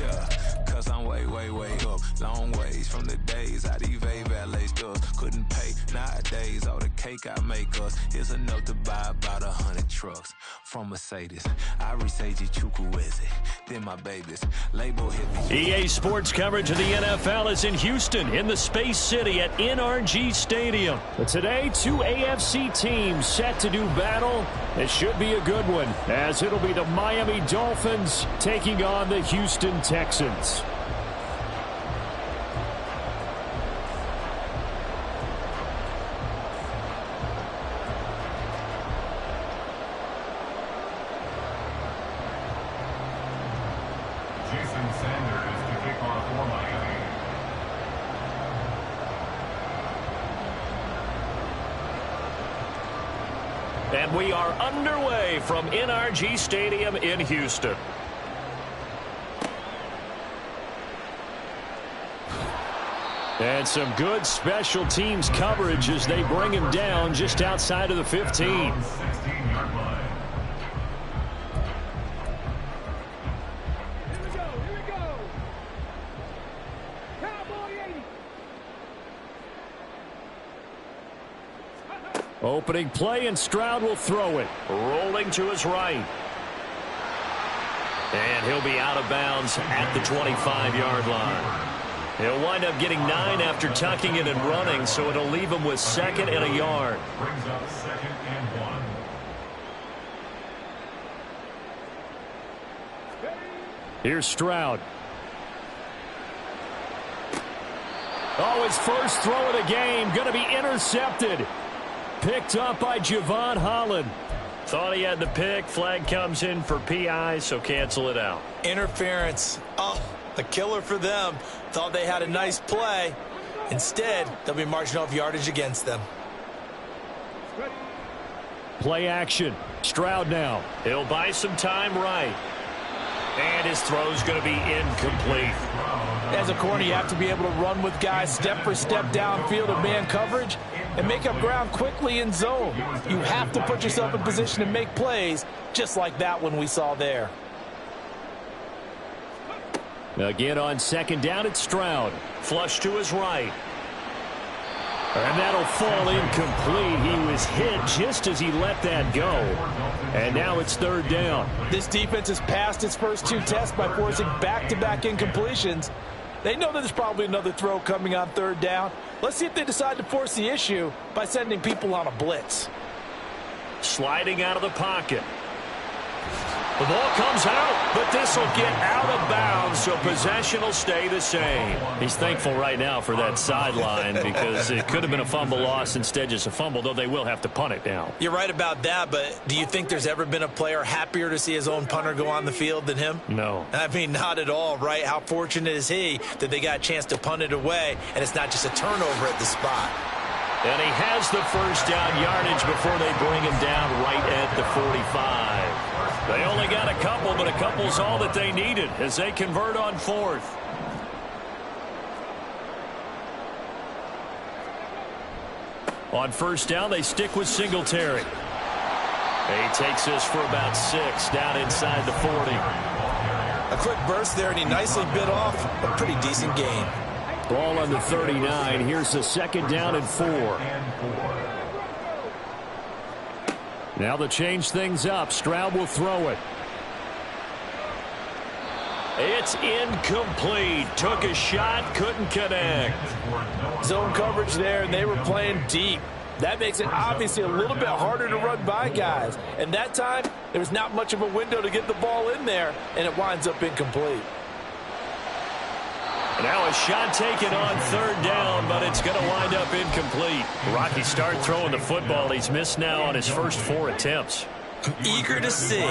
Yeah, cause I'm way, way, way up. Long ways from the days I these valet stores couldn't pay. Nowadays, all the cake I make us is enough to buy about 100 trucks. From Mercedes, I Seiji Chukwueze, then my babies. Label hit the EA Sports coverage of the NFL is in Houston, in the Space City at NRG Stadium. But today, two AFC teams set to do battle. It should be a good one, as it'll be the Miami Dolphins taking on the Houston Texans. And we are underway from NRG Stadium in Houston. And some good special teams coverage as they bring him down just outside of the 15. Opening play, and Stroud will throw it. Rolling to his right. And he'll be out of bounds at the 25-yard line. He'll wind up getting 9 after tucking it and running, so it'll leave him with 2nd and a yard. Brings up 2nd and 1. Here's Stroud. Oh, his first throw of the game going to be intercepted. Picked up by Javon Holland. Thought he had the pick. Flag comes in for PI, so cancel it out. Interference. Oh, a killer for them. Thought they had a nice play. Instead, they'll be marching off yardage against them. Play action. Stroud now. He'll buy some time right. And his throw's going to be incomplete. As a corner, you have to be able to run with guys step for step downfield of man coverage and make up ground quickly in zone. You have to put yourself in position to make plays, just like that one we saw there. Again on 2nd down, it's Stroud. Flush to his right. And that'll fall incomplete. He was hit just as he let that go. And now it's 3rd down. This defense has passed its first 2 tests by forcing back-to-back incompletions. They know that there's probably another throw coming on 3rd down. Let's see if they decide to force the issue by sending people on a blitz. Sliding out of the pocket. The ball comes out, but this will get out of bounds, so possession will stay the same. He's thankful right now for that sideline because it could have been a fumble loss, instead just a fumble, though they will have to punt it now. You're right about that, but do you think there's ever been a player happier to see his own punter go on the field than him? No. I mean, not at all, right? How fortunate is he that they got a chance to punt it away, and it's not just a turnover at the spot. And he has the first down yardage before they bring him down right at the 45. They only got a couple, but a couple's all that they needed as they convert on 4th. On 1st down, they stick with Singletary. He takes us for about 6 down inside the 40. A quick burst there, and he nicely bit off a pretty decent gain. Ball on the 39. Here's the 2nd down and 4. Now to change things up, Stroud will throw it. It's incomplete. Took a shot, couldn't connect. Zone coverage there, and they were playing deep. That makes it obviously a little bit harder to run by guys. And that time, there was not much of a window to get the ball in there, and it winds up incomplete. Now a shot taken on 3rd down, but it's going to wind up incomplete. Rocky start throwing the football. He's missed now on his first 4 attempts. Eager to see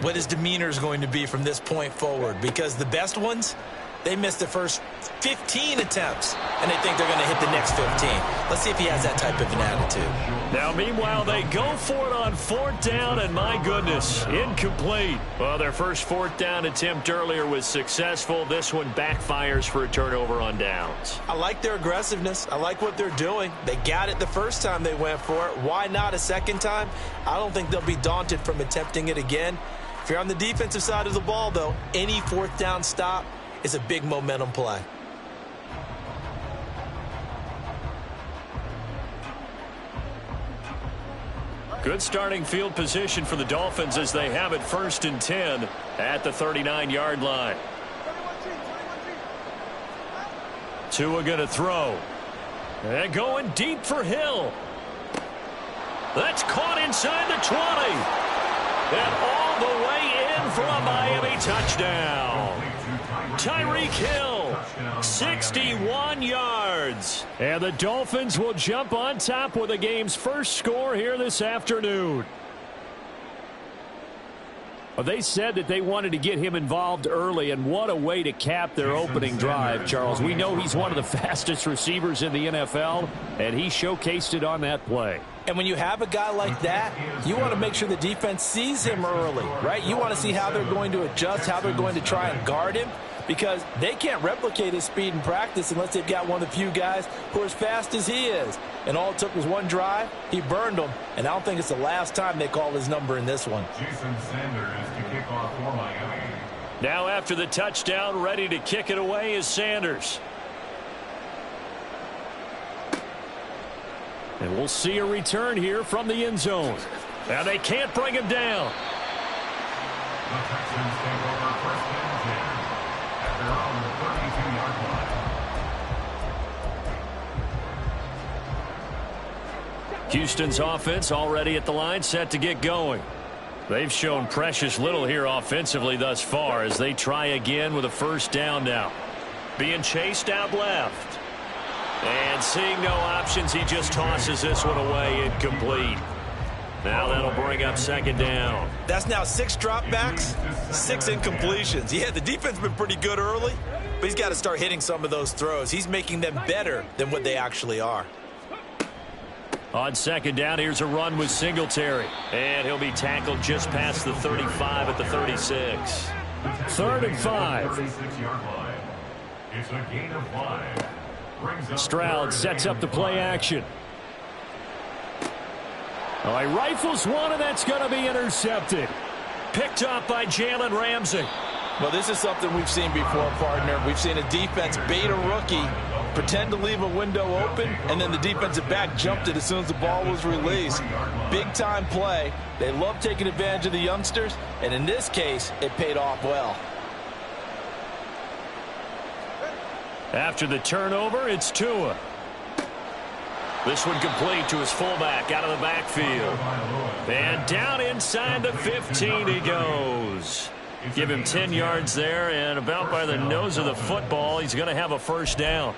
what his demeanor is going to be from this point forward, because the best ones, they missed the first 15 attempts, and they think they're going to hit the next 15. Let's see if he has that type of an attitude. Now, meanwhile, they go for it on 4th down, and my goodness, incomplete. Well, their first 4th down attempt earlier was successful. This one backfires for a turnover on downs. I like their aggressiveness. I like what they're doing. They got it the first time they went for it. Why not a second time? I don't think they'll be daunted from attempting it again. If you're on the defensive side of the ball, though, any fourth down stop is a big momentum play. Good starting field position for the Dolphins as they have it 1st and 10 at the 39-yard line. Tua going to throw. And going deep for Hill. That's caught inside the 20. And all the way in for a Miami touchdown. Tyreek Hill, 61 yards. And the Dolphins will jump on top with the game's first score here this afternoon. Well, they said that they wanted to get him involved early, and what a way to cap their opening drive, Charles. We know he's one of the fastest receivers in the NFL, and he showcased it on that play. And when you have a guy like that, you want to make sure the defense sees him early, right? You want to see how they're going to adjust, how they're going to try and guard him, because they can't replicate his speed in practice unless they've got one of the few guys who are as fast as he is. And all it took was one drive. He burned them, and I don't think it's the last time they call his number in this one. Jason Sanders to kick off for Miami. Now after the touchdown, ready to kick it away is Sanders. And we'll see a return here from the end zone. Now they can't bring him down. The Texans take over 1st and 10 at their own 32-yard line. Houston's offense already at the line, set to get going. They've shown precious little here offensively thus far as they try again with a 1st down now. Being chased out left. And seeing no options, he just tosses this one away, incomplete. Now that'll bring up 2nd down. That's now 6 dropbacks, 6 incompletions. Yeah, the defense has been pretty good early, but he's got to start hitting some of those throws. He's making them better than what they actually are. On 2nd down, here's a run with Singletary. And he'll be tackled just past the 35 at the 36. 3rd and 5. 36-yard line. It's a gain of 5. Stroud sets up the play action. Oh, he rifles one, and that's going to be intercepted. Picked up by Jalen Ramsey. Well, this is something we've seen before, partner. We've seen a defense bait a rookie, pretend to leave a window open, and then the defensive back jumped it as soon as the ball was released. Big-time play. They love taking advantage of the youngsters, and in this case, it paid off well. After the turnover, it's Tua. This one complete to his fullback out of the backfield. And down inside the 15 he goes. Give him 10 yards there, and about by the nose of the football, he's going to have a 1st down.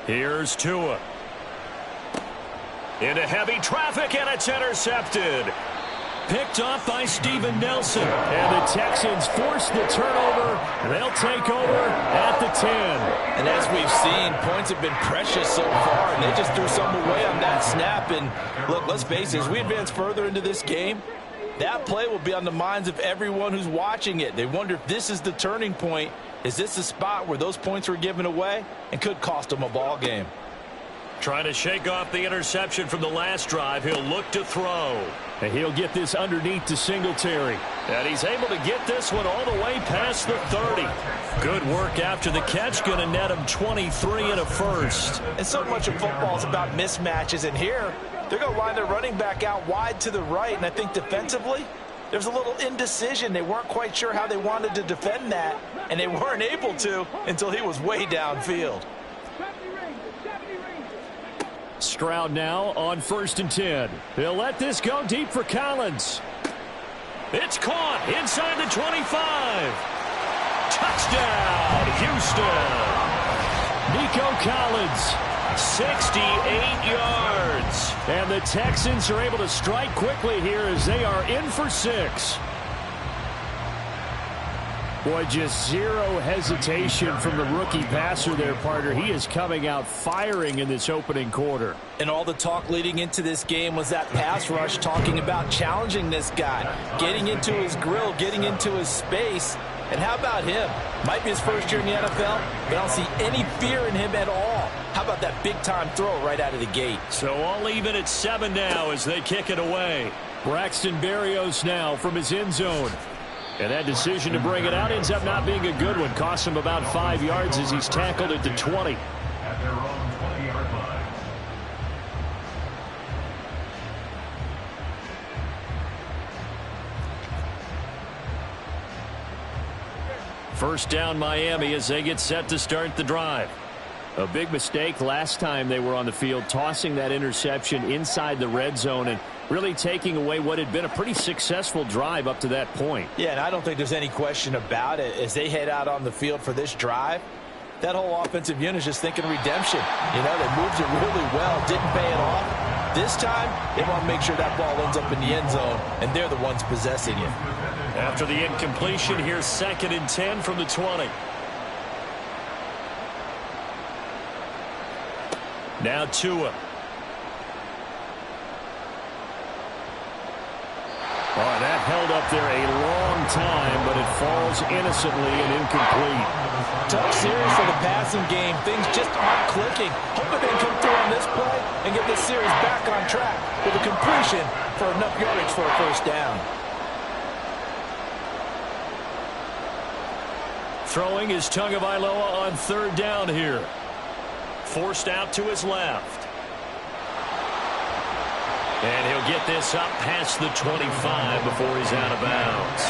Here's Tua. Into heavy traffic, and it's intercepted. Picked off by Steven Nelson. And the Texans force the turnover. They'll take over at the 10. And as we've seen, points have been precious so far, and they just threw some away on that snap. And look, let's face it, as we advance further into this game, that play will be on the minds of everyone who's watching it. They wonder if this is the turning point. Is this the spot where those points were given away and could cost them a ball game? Trying to shake off the interception from the last drive. He'll look to throw. And he'll get this underneath to Singletary. And he's able to get this one all the way past the 30. Good work after the catch. Going to net him 23 and a 1st. And so much of football is about mismatches. And here, they're going to line their running back out wide to the right. And I think defensively, there's a little indecision. They weren't quite sure how they wanted to defend that. And they weren't able to until he was way downfield. Stroud now on 1st and 10. He'll let this go deep for Collins. It's caught inside the 25. Touchdown, Houston. Nico Collins, 68 yards. And the Texans are able to strike quickly here as they are in for 6. Boy, just zero hesitation from the rookie passer there, partner. He is coming out firing in this opening quarter. And all the talk leading into this game was that pass rush, talking about challenging this guy, getting into his grill, getting into his space. And how about him? Might be his first year in the NFL, but I don't see any fear in him at all. How about that big-time throw right out of the gate? So all even at 7 now as they kick it away. Braxton Berrios now from his end zone. And that decision to bring it out ends up not being a good one. Costs him about 5 yards as he's tackled at the 20. At their own 20-yard line. First down Miami as they get set to start the drive. A big mistake last time they were on the field, tossing that interception inside the red zone and really taking away what had been a pretty successful drive up to that point. Yeah, and I don't think there's any question about it. As they head out on the field for this drive, that whole offensive unit is just thinking redemption. You know, they moved it really well, didn't pay it off. This time, they want to make sure that ball ends up in the end zone, and they're the ones possessing it. After the incompletion, here's 2nd and 10 from the 20. Now Tua. Oh, that held up there a long time, but it falls innocently and incomplete. Tough series for the passing game. Things just aren't clicking. Hoping they can come through on this play and get this series back on track with a completion for enough yardage for a first down. Throwing is Tagovailoa on 3rd down here. Forced out to his left. And he'll get this up past the 25 before he's out of bounds.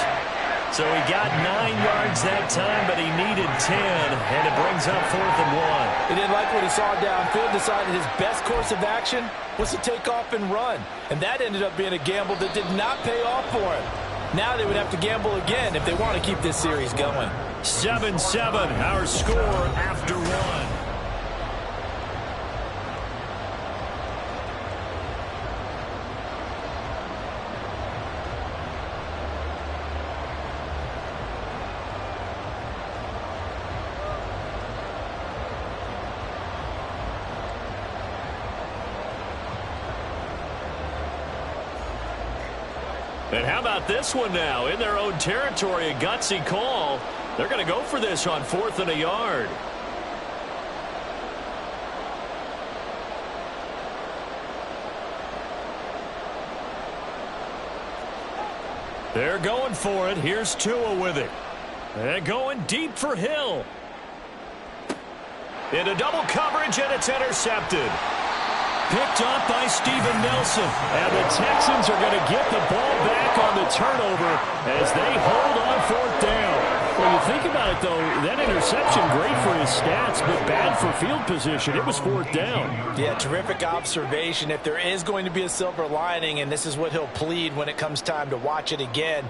So he got 9 yards that time, but he needed 10, and it brings up 4th and 1. He didn't like what he saw downfield, decided his best course of action was to take off and run. And that ended up being a gamble that did not pay off for him. Now they would have to gamble again if they want to keep this series going. 7-7, our score after 1. And how about this one now? In their own territory, a gutsy call. They're going to go for this on 4th and a yard. They're going for it. Here's Tua with it. They're going deep for Hill. Into double coverage, and it's intercepted. Picked up by Steven Nelson. And the Texans are going to get the ball back on the turnover as they hold on 4th down. Well, you think about it, though, that interception, great for his stats, but bad for field position. It was 4th down. Yeah, terrific observation. If there is going to be a silver lining, and this is what he'll plead when it comes time to watch it again,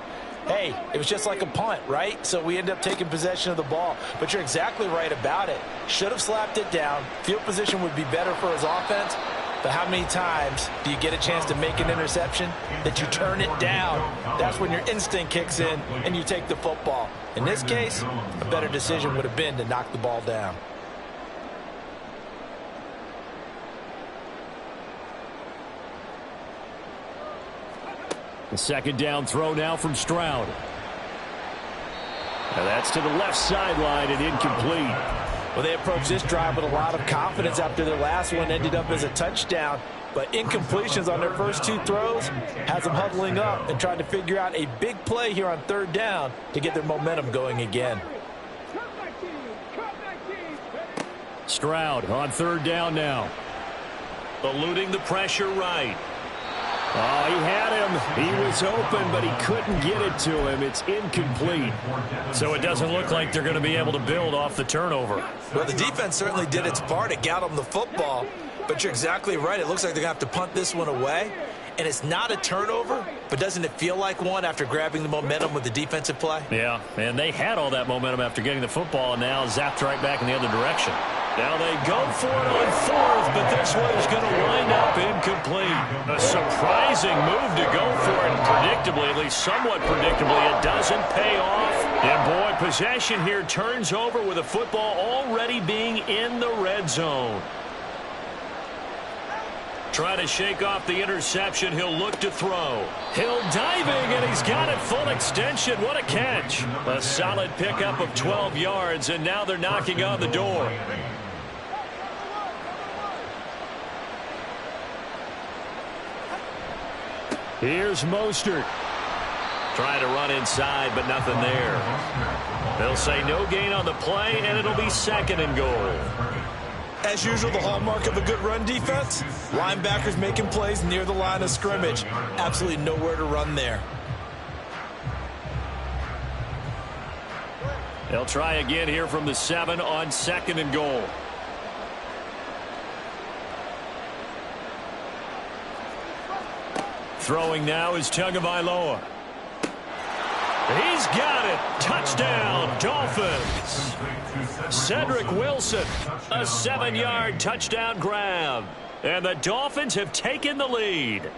hey, it was just like a punt, right? So we end up taking possession of the ball. But you're exactly right about it. Should have slapped it down. Field position would be better for his offense. But how many times do you get a chance to make an interception that you turn it down? That's when your instinct kicks in and you take the football. In this case, a better decision would have been to knock the ball down. The 2nd down throw now from Stroud. Now that's to the left sideline and incomplete. Well, they approached this drive with a lot of confidence after their last one ended up as a touchdown. But incompletions on their first 2 throws has them huddling up and trying to figure out a big play here on 3rd down to get their momentum going again. Stroud on 3rd down now. Eluding the pressure right. Oh, he had him. He was open, but he couldn't get it to him. It's incomplete. So it doesn't look like they're going to be able to build off the turnover. Well, the defense certainly did its part. It got them the football. But you're exactly right. It looks like they're going to have to punt this one away. And it's not a turnover, but doesn't it feel like one after grabbing the momentum with the defensive play? Yeah, and they had all that momentum after getting the football and now zapped right back in the other direction. Now they go for it on 4th, but this one is going to wind up incomplete. A surprising move to go for it, predictably, at least somewhat predictably, it doesn't pay off. And boy, possession here turns over with the football already being in the red zone. Trying to shake off the interception. He'll look to throw. Hill diving, and he's got it full extension. What a catch. A solid pickup of 12 yards, and now they're knocking on the door. Here's Mostert. Trying to run inside, but nothing there. They'll say no gain on the play, and it'll be 2nd and goal. As usual, the hallmark of a good run defense, linebackers making plays near the line of scrimmage. Absolutely nowhere to run there. They'll try again here from the 7 on 2nd and goal. Throwing now is Tagovailoa. He's got it. Touchdown, Dolphins. Cedric Wilson, a 7-yard touchdown grab. And the Dolphins have taken the lead.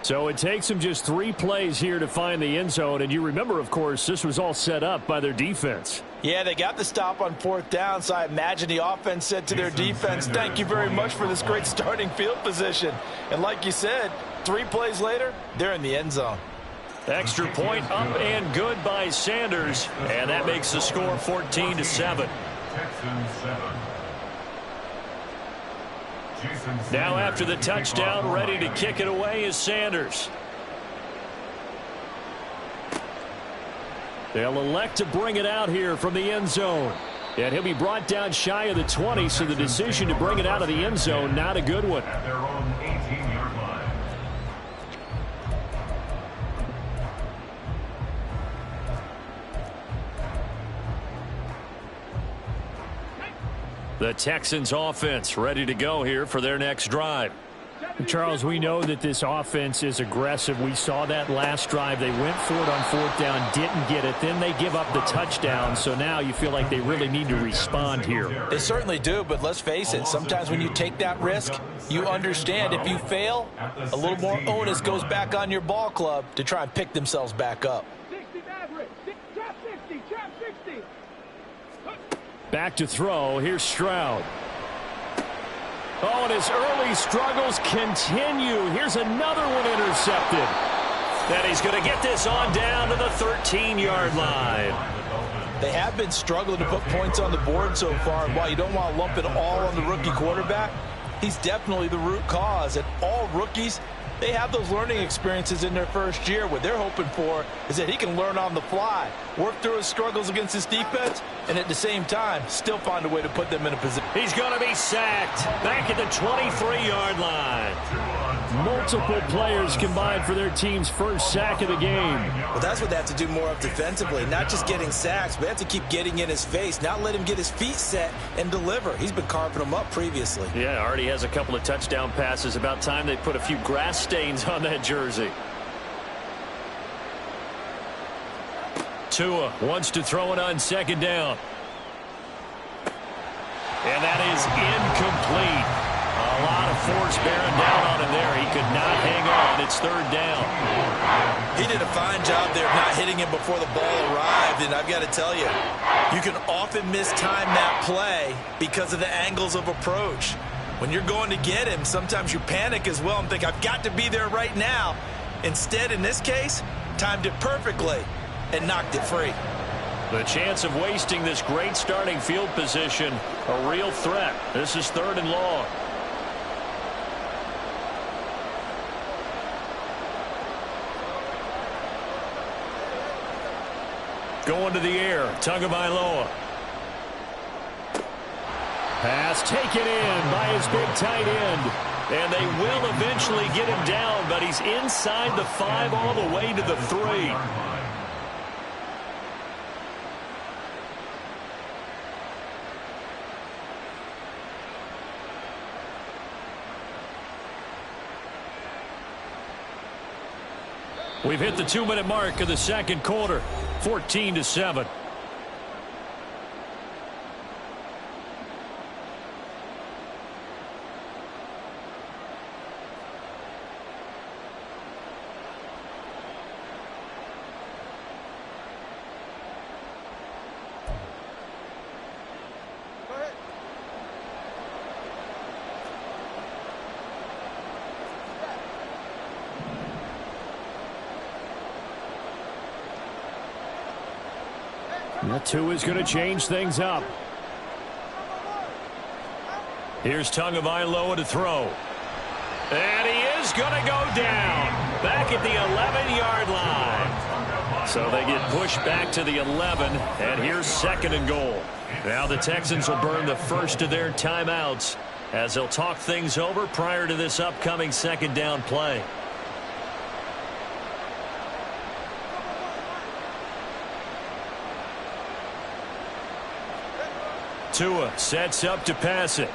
So it takes them just 3 plays here to find the end zone. And you remember, of course, this was all set up by their defense. Yeah, they got the stop on 4th down, so I imagine the offense said to their defense, thank you very much for this great starting field position. And like you said, 3 plays later, they're in the end zone. Extra point up and good by Sanders. And that makes the score 14-7. Now after the touchdown, ready to kick it away is Sanders. They'll elect to bring it out here from the end zone. And he'll be brought down shy of the 20, so the decision to bring it out of the end zone, not a good one. At their own 18-yard line. The Texans offense ready to go here for their next drive. Charles, we know that this offense is aggressive. We saw that last drive. They went for it on 4th down, didn't get it. Then they give up the touchdown. So now you feel like they really need to respond here. They certainly do, but let's face it. Sometimes when you take that risk, you understand if you fail, a little more onus goes back on your ball club to try and pick themselves back up. Back to throw. Here's Stroud. Oh, and his early struggles continue. Here's another one intercepted. And he's going to get this on down to the 13-yard line. They have been struggling to put points on the board so far, and while you don't want to lump it all on the rookie quarterback, he's definitely the root cause. And all rookies, they have those learning experiences in their first year. What they're hoping for is that he can learn on the fly, work through his struggles against his defense, and at the same time, still find a way to put them in a position. He's going to be sacked back at the 23-yard line. Multiple players combined for their team's first sack of the game. Well, that's what they have to do more of defensively, not just getting sacks, but they have to keep getting in his face, not let him get his feet set and deliver. He's been carving them up previously. Yeah, already has a couple of touchdown passes. About time they put a few grass stains on that jersey. Tua wants to throw it on 2nd down. And that is incomplete. A lot of force bearing down on him there. He could not hang on. It's 3rd down. He did a fine job there of not hitting him before the ball arrived, and I've got to tell you, you can often mistime that play because of the angles of approach. When you're going to get him, sometimes you panic as well and think, I've got to be there right now. Instead, in this case, timed it perfectly and knocked it free. The chance of wasting this great starting field position, a real threat. This is 3rd and long. Going to the air, Tagovailoa. Pass taken in by his big tight end. And they will eventually get him down, but he's inside the 5 all the way to the 3. We've hit the 2-minute mark of the 2nd quarter, 14-7. Tua's going to change things up. Here's Tagovailoa to throw. And he is going to go down back at the 11-yard line. So they get pushed back to the 11, and here's 2nd and goal. Now the Texans will burn the first of their timeouts as they'll talk things over prior to this upcoming 2nd down play. Tua sets up to pass it.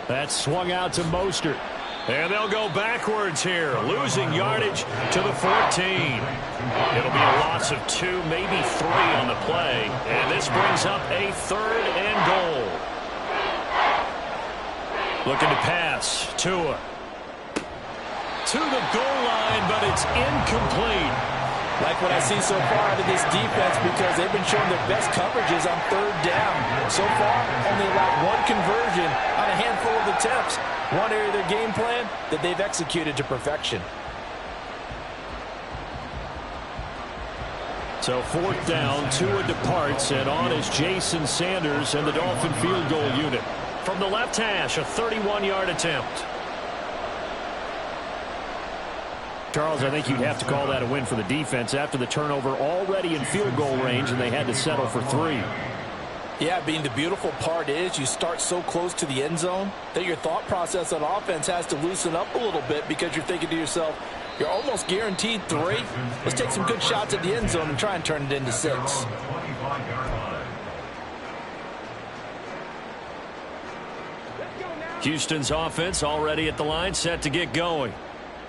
That's swung out to Mostert. And they'll go backwards here, losing yardage to the 14. It'll be a loss of 2, maybe 3 on the play. And this brings up a 3rd and goal. Looking to pass. Tua. To the goal line, but it's incomplete. Like what I see so far out of this defense, because they've been showing their best coverages on 3rd down. So far, only allowed 1 conversion on a handful of attempts. One area of their game plan that they've executed to perfection. So 4th down, Tua departs, and on is Jason Sanders and the Dolphin field goal unit. From the left hash, a 31-yard attempt. Charles, I think you'd have to call that a win for the defense after the turnover already in field goal range, and they had to settle for 3. Yeah, being the beautiful part is you start so close to the end zone that your thought process on offense has to loosen up a little bit because you're thinking to yourself, you're almost guaranteed 3. Let's take some good shots at the end zone and try and turn it into 6. Houston's offense already at the line, set to get going.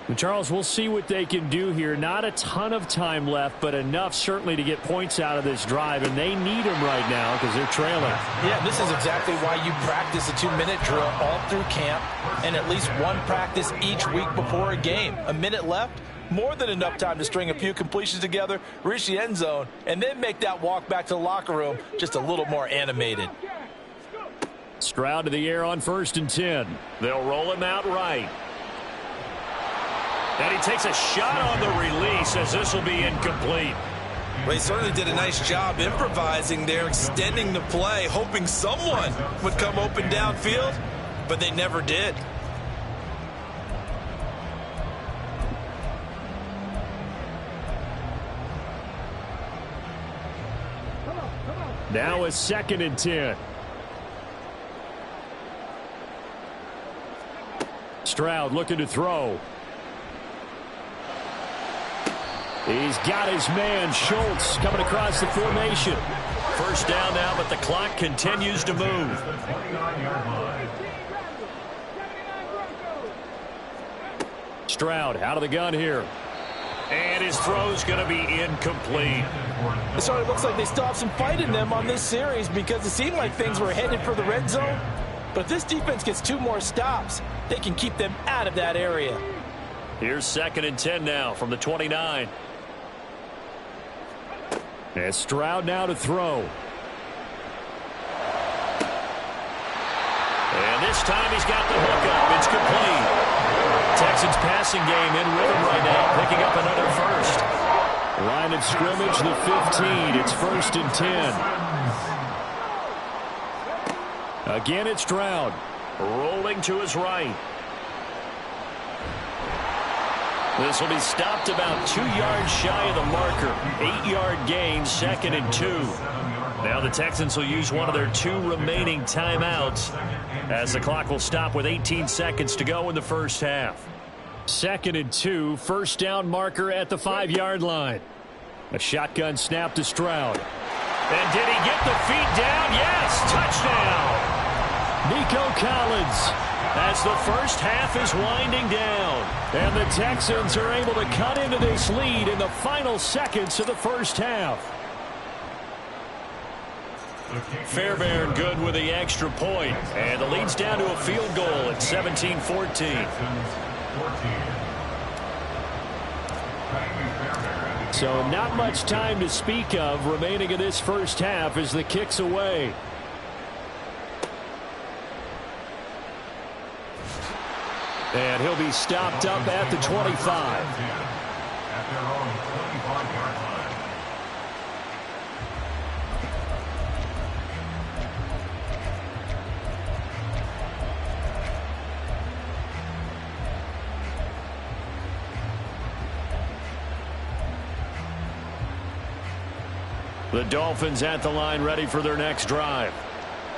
And Charles, we'll see what they can do here. Not a ton of time left, but enough certainly to get points out of this drive, and they need them right now because they're trailing. Yeah, this is exactly why you practice a 2-minute drill all through camp and at least 1 practice each week before a game. A minute left, more than enough time to string a few completions together, reach the end zone, and then make that walk back to the locker room just a little more animated. Stroud to the air on 1st and 10. They'll roll him out right. And he takes a shot on the release as this will be incomplete. Well, he certainly did a nice job improvising there, extending the play, hoping someone would come open downfield, but they never did. Now a 2nd and 10. Stroud looking to throw. He's got his man, Schultz, coming across the formation. 1st down now, but the clock continues to move. Stroud out of the gun here. And his throw's going to be incomplete. It sort of looks like they still have some fight in them on this series because it seemed like things were headed for the red zone. But if this defense gets 2 more stops, they can keep them out of that area. Here's 2nd and 10 now from the 29. And Stroud now to throw. And this time he's got the hook up. It's complete. Texans passing game in rhythm right now, picking up another first. Line of scrimmage, the 15. It's 1st and 10. Again, it's Stroud. Rolling to his right. This will be stopped about 2 yards shy of the marker. 8-yard gain, 2nd and 2. Now the Texans will use one of their 2 remaining timeouts as the clock will stop with 18 seconds to go in the first half. 2nd and 2, 1st down marker at the 5-yard line. A shotgun snap to Stroud. And did he get the feet down? Yes, touchdown. Nico Collins, as the first half is winding down. And the Texans are able to cut into this lead in the final seconds of the first half. Fairbairn good with the extra point. And the lead's down to a field goal at 17-14. So not much time to speak of remaining in this first half as the kick's away. And he'll be stopped up at the 25. The Dolphins at the line ready for their next drive.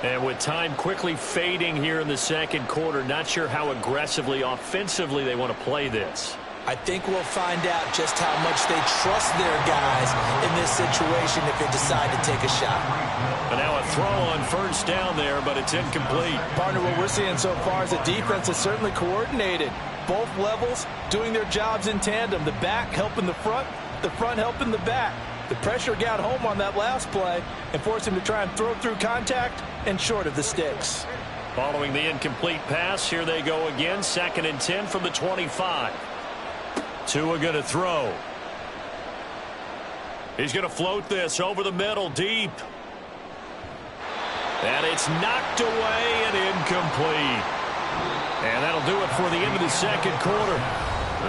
And with time quickly fading here in the second quarter, not sure how aggressively, offensively they want to play this. I think we'll find out just how much they trust their guys in this situation if they decide to take a shot. And now a throw on first down there, but it's incomplete. Partner, what we're seeing so far is the defense is certainly coordinated. Both levels doing their jobs in tandem. The back helping the front helping the back. The pressure got home on that last play and forced him to try and throw through contact and short of the sticks. Following the incomplete pass, here they go again. 2nd and 10 from the 25. Tua going to throw. He's going to float this over the middle deep. And it's knocked away and incomplete. And that'll do it for the end of the second quarter.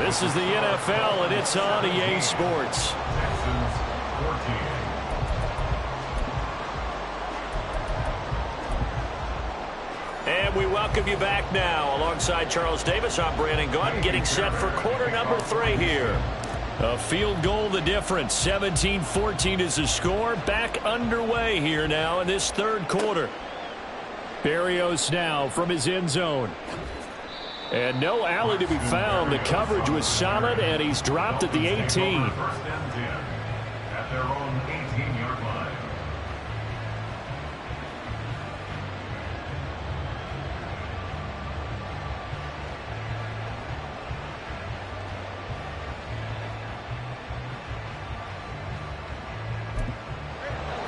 This is the NFL, and it's on EA Sports. And we welcome you back now. Alongside Charles Davis, I'm Brandon Gaudin, getting set for quarter number 3 here. A field goal the difference. 17-14 is the score. Back underway here now in this third quarter. Berrios now from his end zone. And no alley to be found. The coverage was solid, and he's dropped at the 18. First and 10 at their own 18-yard line.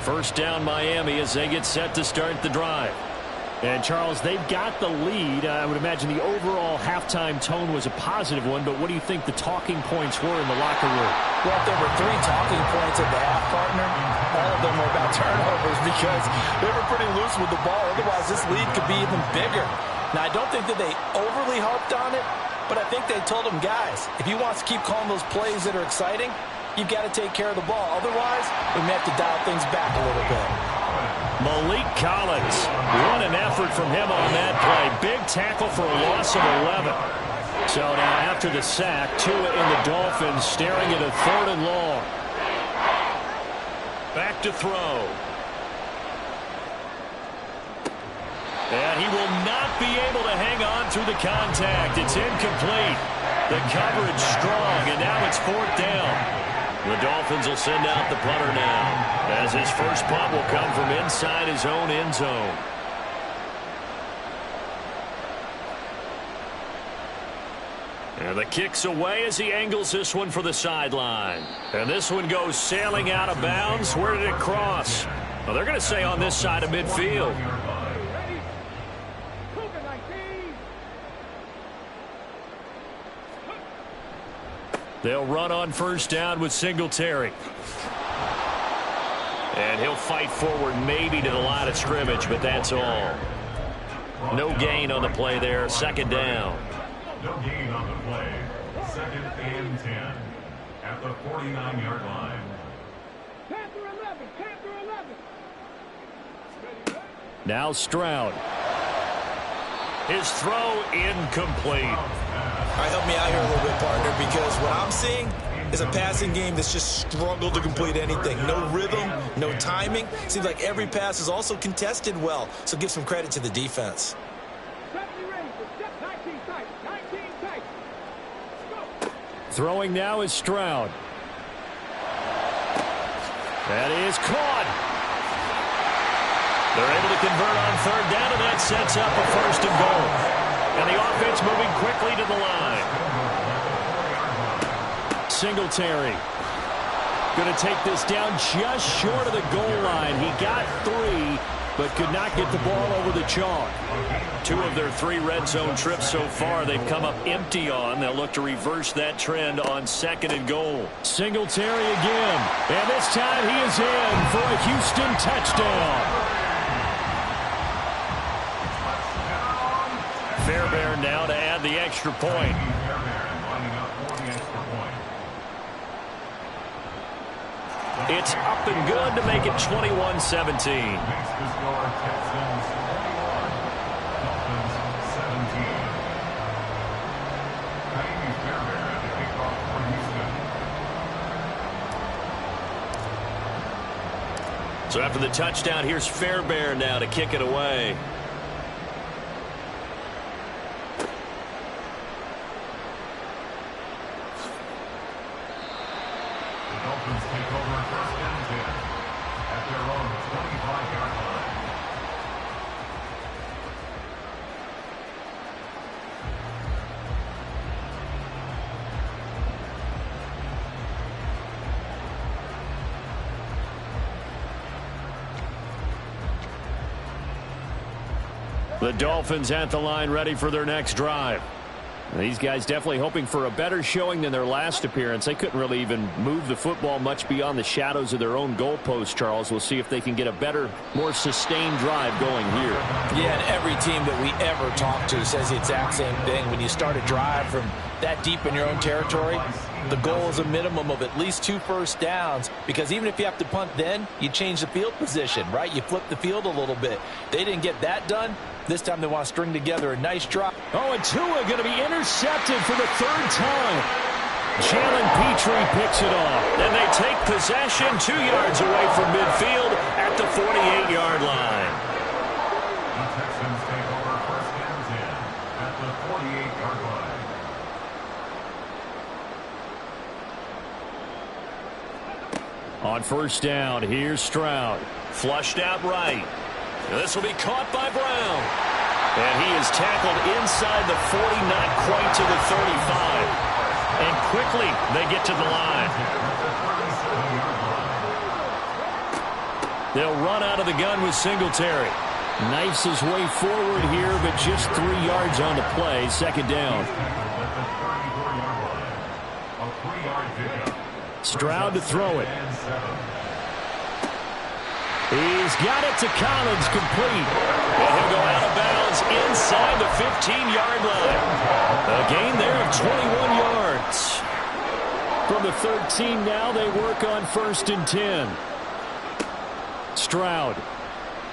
First down Miami as they get set to start the drive. And, Charles, they've got the lead. I would imagine the overall halftime tone was a positive one, but what do you think the talking points were in the locker room? Well, if there were 3 talking points at the half, partner, all of them were about turnovers because they were pretty loose with the ball. Otherwise, this lead could be even bigger. Now, I don't think that they overly harped on it, but I think they told them, guys, if you want to keep calling those plays that are exciting, you've got to take care of the ball. Otherwise, we may have to dial things back a little bit. Malik Collins, what an effort from him on that play. Big tackle for a loss of 11. So now after the sack, Tua and the Dolphins staring at a 3rd and long. Back to throw. And he will not be able to hang on through the contact. It's incomplete. The coverage strong, and now it's 4th down. The Dolphins will send out the punter now, as his first punt will come from inside his own end zone. And the kick's away as he angles this one for the sideline. And this one goes sailing out of bounds. Where did it cross? Well, they're going to say on this side of midfield. They'll run on first down with Singletary. And he'll fight forward maybe to the line of scrimmage, but that's all. No gain on the play there. 2nd down. No gain on the play. 2nd and 10 at the 49-yard line. Now Stroud. His throw incomplete. All right, help me out here a little bit, partner, because what I'm seeing is a passing game that's just struggled to complete anything. No rhythm, no timing. Seems like every pass is also contested well, so give some credit to the defense. Throwing now is Stroud. That is caught. They're able to convert on 3rd down, and that sets up a 1st and goal. And the offense moving quickly to the line. Singletary going to take this down just short of the goal line. He got 3, but could not get the ball over the chalk. 2 of their 3 red zone trips so far they've come up empty on. They'll look to reverse that trend on 2nd and goal. Singletary again. And this time he is in for a Houston touchdown. Fairbairn now to add the extra point. It's up and good to make it 21-17. So after the touchdown, here's Fairbairn now to kick it away. The Dolphins take over first and 10 at their own 25-yard line. The Dolphins at the line, ready for their next drive. These guys definitely hoping for a better showing than their last appearance. They couldn't really even move the football much beyond the shadows of their own goalpost, Charles. We'll see if they can get a better, more sustained drive going here. Yeah, and every team that we ever talk to says the exact same thing. When you start a drive from that deep in your own territory, the goal is a minimum of at least 2 first downs, because even if you have to punt then, you change the field position, right? You flip the field a little bit. They didn't get that done. This time they want to string together a nice drive. Oh, and Tua going to be intercepted for the 3rd time. Jalen Petrie picks it off. Then they take possession 2 yards away from midfield at the 48-yard line. The Texans take over first and 10 at the 48-yard line. On first down, here's Stroud. Flushed out right. This will be caught by Brown. And he is tackled inside the 40, not quite to the 35. And quickly they get to the line. They'll run out of the gun with Singletary. Knifes his way forward here, but just 3 yards on the play. 2nd down. Stroud to throw it. He's got it to Collins, complete. And he'll go out of bounds inside the 15-yard line. A gain there of 21 yards. From the 13 now, they work on 1st and 10. Stroud.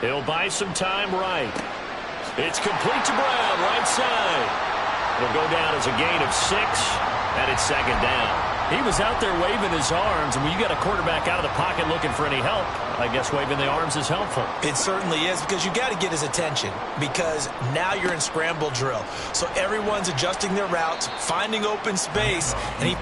He'll buy some time right. It's complete to Brown, right side. It'll go down as a gain of 6, and it's 2nd down. He was out there waving his arms, and when you got a quarterback out of the pocket looking for any help, I guess waving the arms is helpful. It certainly is, because you got to get his attention, because now you're in scramble drill. So everyone's adjusting their routes, finding open space, and he